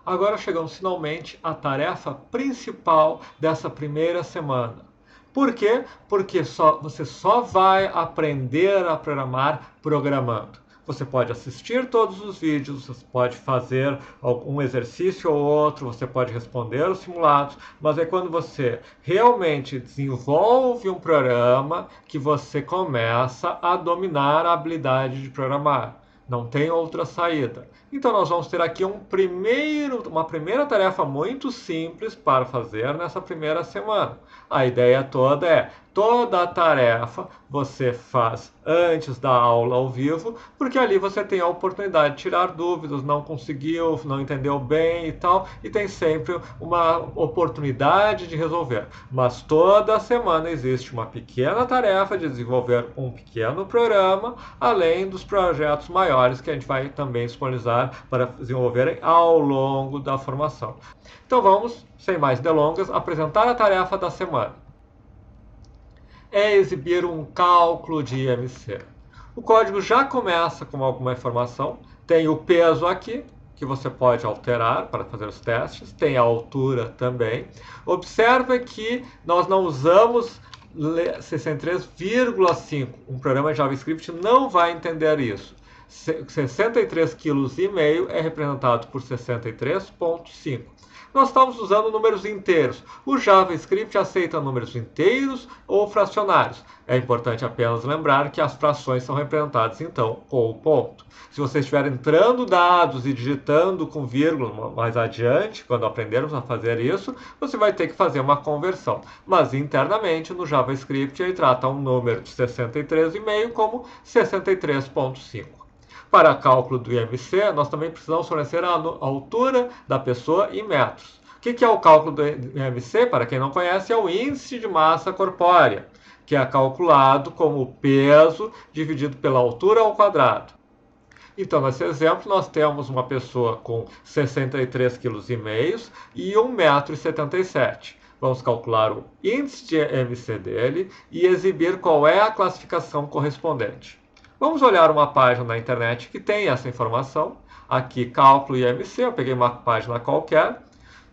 Agora chegamos finalmente à tarefa principal dessa primeira semana. Por quê? Porque você só vai aprender a programar programando. Você pode assistir todos os vídeos, você pode fazer um exercício ou outro, você pode responder os simulados, mas é quando você realmente desenvolve um programa que você começa a dominar a habilidade de programar. Não tem outra saída. Então nós vamos ter aqui uma primeira tarefa muito simples para fazer nessa primeira semana. A ideia toda é, toda a tarefa você faz antes da aula ao vivo, porque ali você tem a oportunidade de tirar dúvidas, não conseguiu, não entendeu bem e tal, e tem sempre uma oportunidade de resolver. Mas toda semana existe uma pequena tarefa de desenvolver um pequeno programa, além dos projetos maiores que a gente vai também disponibilizar para desenvolverem ao longo da formação. Então vamos, sem mais delongas, apresentar a tarefa da semana. É exibir um cálculo de IMC. O código já começa com alguma informação, tem o peso aqui, que você pode alterar para fazer os testes, tem a altura também. Observe que nós não usamos 63,5. Um programa de JavaScript não vai entender isso. 63,5 kg é representado por 63,5. Nós estamos usando números inteiros. O JavaScript aceita números inteiros ou fracionários. É importante apenas lembrar que as frações são representadas, então, com o ponto. Se você estiver entrando dados e digitando com vírgula mais adiante, quando aprendermos a fazer isso, você vai ter que fazer uma conversão. Mas internamente, no JavaScript, ele trata um número de 63,5 como 63,5. Para cálculo do IMC, nós também precisamos fornecer a altura da pessoa em metros. O que é o cálculo do IMC? Para quem não conhece, é o índice de massa corpórea, que é calculado como o peso dividido pela altura ao quadrado. Então, nesse exemplo, nós temos uma pessoa com 63,5 kg e 1,77 m. Vamos calcular o índice de IMC dele e exibir qual é a classificação correspondente. Vamos olhar uma página na internet que tem essa informação. Aqui, cálculo IMC, eu peguei uma página qualquer.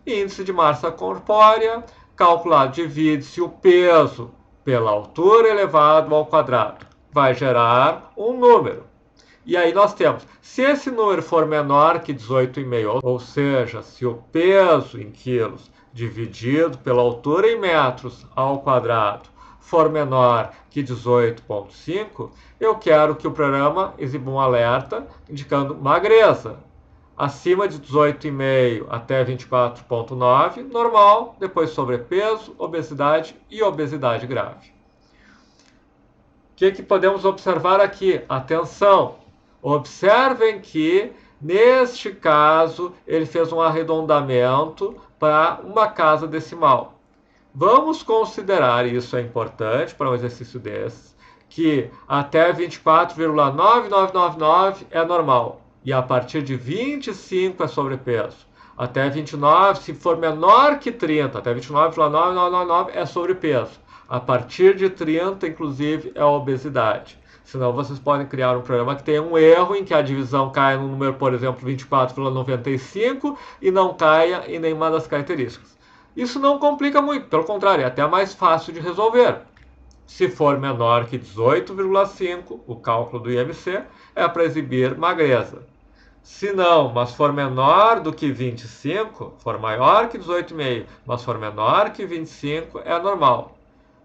Índice de massa corpórea, calculado, divide-se o peso pela altura elevado ao quadrado. Vai gerar um número. E aí nós temos, se esse número for menor que 18,5, ou seja, se o peso em quilos dividido pela altura em metros ao quadrado for menor que 18,5, eu quero que o programa exiba um alerta indicando magreza. Acima de 18,5 até 24,9, normal, depois sobrepeso, obesidade e obesidade grave. O que podemos observar aqui? Atenção! Observem que, neste caso, ele fez um arredondamento para uma casa decimal. Vamos considerar, isso é importante para um exercício desses, que até 24,9999 é normal e a partir de 25 é sobrepeso. Até 29, se for menor que 30, até 29,9999 é sobrepeso. A partir de 30, inclusive, é obesidade. Senão vocês podem criar um programa que tenha um erro em que a divisão caia no número, por exemplo, 24,95 e não caia em nenhuma das características. Isso não complica muito, pelo contrário, é até mais fácil de resolver. Se for menor que 18,5, o cálculo do IMC é para exibir magreza. Se não, mas for menor do que 25, for maior que 18,5, mas for menor que 25, é normal.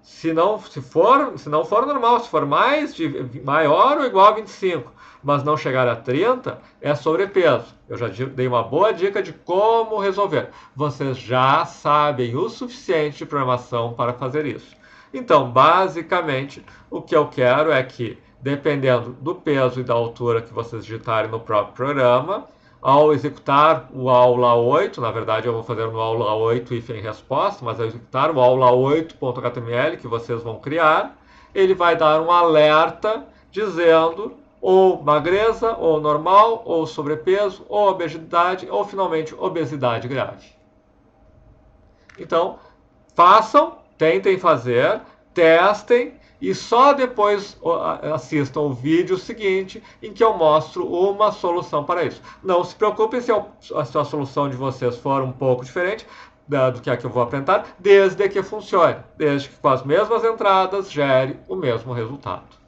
Se não for normal, se for maior ou igual a 25, mas não chegar a 30, é sobrepeso. Eu já dei uma boa dica de como resolver. Vocês já sabem o suficiente de programação para fazer isso. Então, basicamente, o que eu quero é que, dependendo do peso e da altura que vocês digitarem no próprio programa, ao executar o aula 8, na verdade eu vou fazer no aula 8 if em resposta, mas ao executar o aula 8.html que vocês vão criar, ele vai dar um alerta dizendo ou magreza, ou normal, ou sobrepeso, ou obesidade, ou finalmente obesidade grave. Então, façam, tentem fazer, testem e só depois assistam o vídeo seguinte em que eu mostro uma solução para isso. Não se preocupem se a solução de vocês for um pouco diferente do que a que eu vou apresentar, desde que funcione, desde que com as mesmas entradas gere o mesmo resultado.